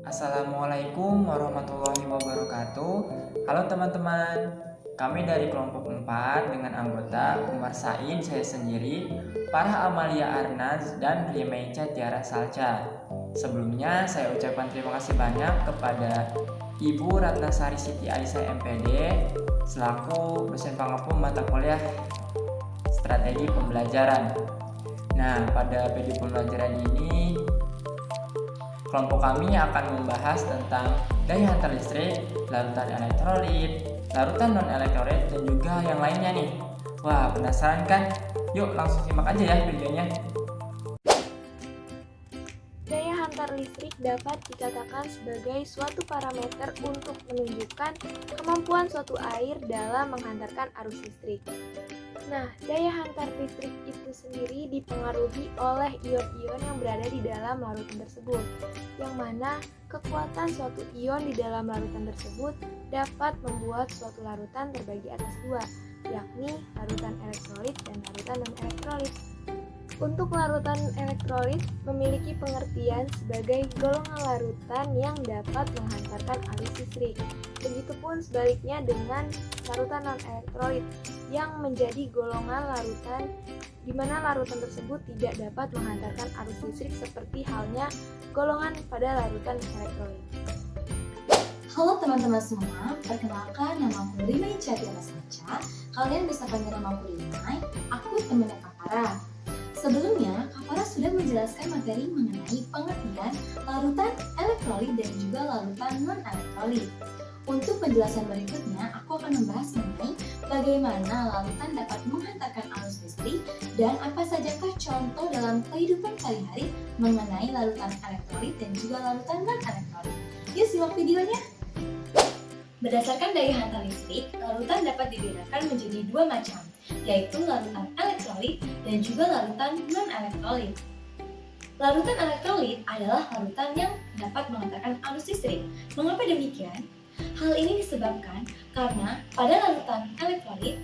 Assalamualaikum warahmatullahi wabarakatuh. Halo teman-teman, kami dari kelompok 4 dengan anggota Umar Said, saya sendiri, Farah Amalia Arnaz, dan Rimeja Tiara Salca. Sebelumnya saya ucapkan terima kasih banyak kepada Ibu Ratnasari Siti Aisyah MPD selaku dosen pangapung mata kuliah strategi pembelajaran. Nah, pada video pembelajaran ini kelompok kami akan membahas tentang daya hantar listrik, larutan elektrolit, larutan non-elektrolit, dan juga yang lainnya nih. Wah, penasaran kan? Yuk langsung simak aja ya videonya. Daya hantar listrik dapat dikatakan sebagai suatu parameter untuk menunjukkan kemampuan suatu air dalam menghantarkan arus listrik. Nah, daya hantar listrik itu sendiri dipengaruhi oleh ion-ion yang berada di dalam larutan tersebut, yang mana kekuatan suatu ion di dalam larutan tersebut dapat membuat suatu larutan terbagi atas dua, yakni larutan elektrolit dan larutan non-elektrolit. Untuk larutan elektrolit memiliki pengertian sebagai golongan larutan yang dapat menghantarkan arus listrik. Begitupun sebaliknya dengan larutan non-elektrolit yang menjadi golongan larutan di mana larutan tersebut tidak dapat menghantarkan arus listrik seperti halnya golongan pada larutan elektrolit. Halo teman-teman semua, perkenalkan nama aku Rimai Tiara Salca. Kalian bisa panggil nama aku Rimai, aku temannya Kak Farah. Sebelumnya, Kak Farah sudah menjelaskan materi mengenai pengertian larutan elektrolit dan juga larutan non-elektrolit. Untuk penjelasan berikutnya, aku akan membahas mengenai bagaimana larutan dapat menghantarkan arus listrik dan apa sajakah contoh dalam kehidupan sehari-hari mengenai larutan elektrolit dan juga larutan non-elektrolit. Yuk simak videonya! Berdasarkan daya hantar listrik, larutan dapat dibedakan menjadi dua macam, yaitu larutan elektrolit dan juga larutan non-elektrolit. Larutan elektrolit adalah larutan yang dapat menghantarkan arus listrik. Mengapa demikian? Hal ini disebabkan karena pada larutan elektrolit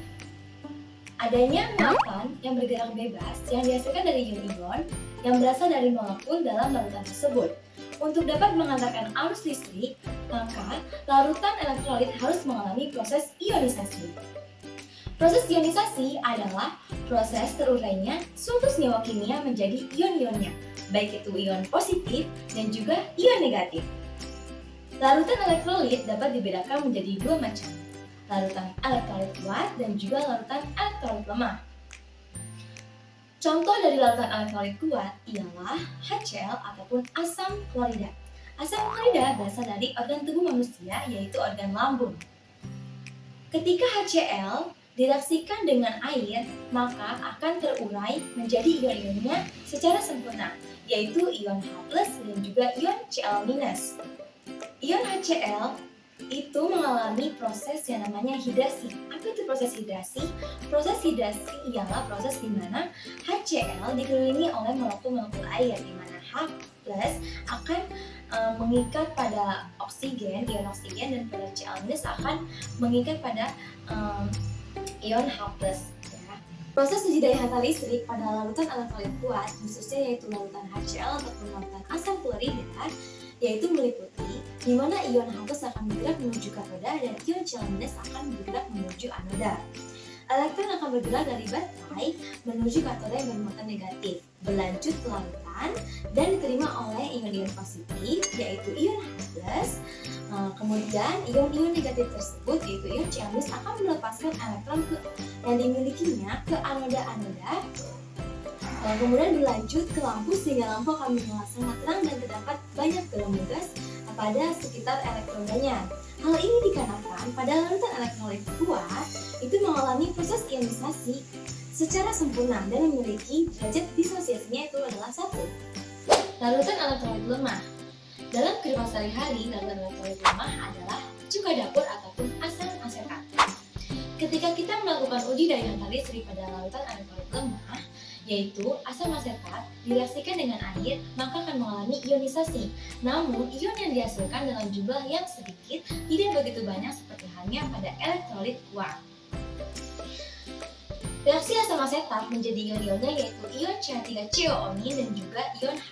adanya muatan yang bergerak bebas yang dihasilkan dari ion-ion yang berasal dari molekul dalam larutan tersebut. Untuk dapat menghantarkan arus listrik, maka larutan elektrolit harus mengalami proses ionisasi. Proses ionisasi adalah proses terurainya suatu senyawa kimia menjadi ion-ionnya, baik itu ion positif dan juga ion negatif. Larutan elektrolit dapat dibedakan menjadi dua macam, larutan elektrolit kuat dan juga larutan elektrolit lemah. Contoh dari larutan elektrolit kuat ialah HCl ataupun asam klorida. Asam klorida berasal dari organ tubuh manusia, yaitu organ lambung. Ketika HCl direaksikan dengan air, maka akan terurai menjadi ion-ionnya secara sempurna, yaitu ion H+ dan juga ion Cl-. Ion HCl itu mengalami proses yang namanya hidrasi. Apa itu proses hidrasi? Proses hidrasi ialah proses di mana HCl dikelilingi oleh molekul-molekul air, di mana H+ akan mengikat pada oksigen, ion oksigen, dan pada Cl- akan mengikat pada ion H+. Ya. Proses uji daya hantar listrik pada larutan elektrolit kuat, khususnya yaitu larutan HCl ataupun larutan asam klorida, yaitu meliputi di mana ion H+ akan bergerak menuju katoda dan ion Cl- akan bergerak menuju anoda. Elektron akan bergerak dari baterai menuju katoda yang bermuatan negatif, berlanjut ke larutan dan diterima oleh ion-ion positif, yaitu ion H+. Kemudian ion-ion negatif tersebut, yaitu ion Cl- akan melepaskan elektron yang dimilikinya ke anoda-anoda. Kemudian berlanjut ke lampu sehingga lampu akan menyala sangat terang dan terdapat banyak gelombang gas pada sekitar elektronanya. Hal ini dikarenakan pada larutan elektrolit kuat itu mengalami proses ionisasi secara sempurna dan memiliki derajat disosiasinya itu adalah 1. Larutan elektrolit lemah. Dalam kehidupan sehari-hari, larutan elektrolit lemah adalah cuka dapur ataupun asam asetat. Ketika kita melakukan uji daya hantar listrik pada larutan elektrolit lemah, yaitu asam asetat direaksikan dengan air, maka akan mengalami ionisasi. Namun, ion yang dihasilkan dalam jumlah yang sedikit, tidak begitu banyak seperti halnya pada elektrolit kuat. Reaksi asam asetat menjadi ion-ionnya yaitu ion CH3COO- dan juga ion H+.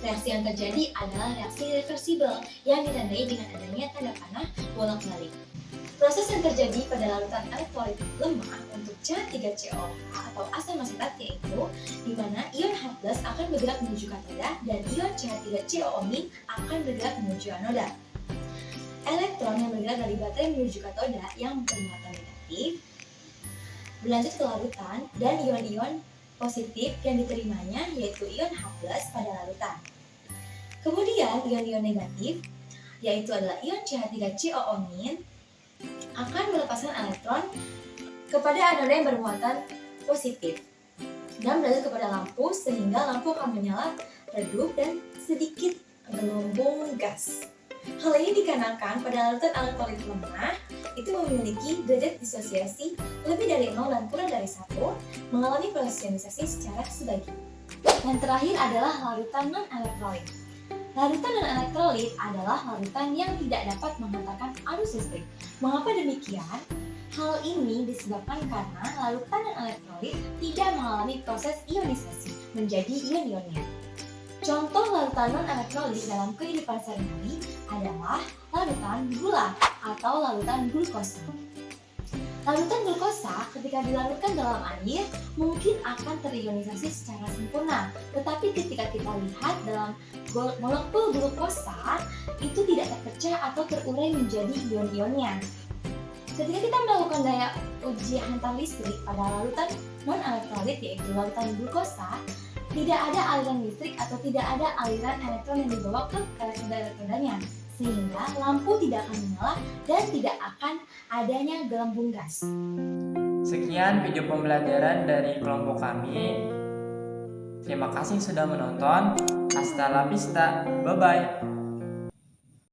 Reaksi yang terjadi adalah reaksi reversibel yang ditandai dengan adanya tanda panah bolak-balik. Proses yang terjadi pada larutan elektrolit lemah untuk CH3COOH atau asam asetat yaitu di mana ion H+ akan bergerak menuju katoda dan ion CH3COO- akan bergerak menuju anoda. Elektron yang bergerak dari baterai menuju katoda yang bermuatan negatif berlanjut ke larutan dan ion-ion positif yang diterimanya yaitu ion H+ pada larutan. Kemudian ion-ion negatif yaitu adalah ion CH3COO- akan melepaskan elektron kepada anoda yang bermuatan positif dan berlanjut kepada lampu sehingga lampu akan menyala redup dan sedikit gelembung gas. Hal ini dikarenakan pada larutan elektrolit lemah itu memiliki derajat disosiasi lebih dari 0 dan kurang dari 1 mengalami proses ionisasi secara sebagi. Yang terakhir adalah larutan non-elektrolit. Larutan non-elektrolit adalah larutan yang tidak dapat menghantarkan arus listrik. Mengapa demikian? Hal ini disebabkan karena larutan non-elektrolit tidak mengalami proses ionisasi menjadi ion-ionnya. Contoh larutan non-elektrolit dalam kehidupan sehari-hari adalah larutan gula atau larutan glukosa. Larutan glukosa ketika dilarutkan dalam air mungkin akan terionisasi secara sempurna, tetapi ketika kita lihat dalam molekul glukosa itu tidak terpecah atau terurai menjadi ion-ionnya. Ketika kita melakukan daya uji hantar listrik pada larutan non-elektrolit yaitu larutan glukosa, tidak ada aliran listrik atau tidak ada aliran elektron yang dibawa ke elektroda-elektrodanya, sehingga lampu tidak akan menyala dan tidak akan adanya gelembung gas. Sekian video pembelajaran dari kelompok kami. Terima kasih sudah menonton. Hasta la vista. Bye-bye.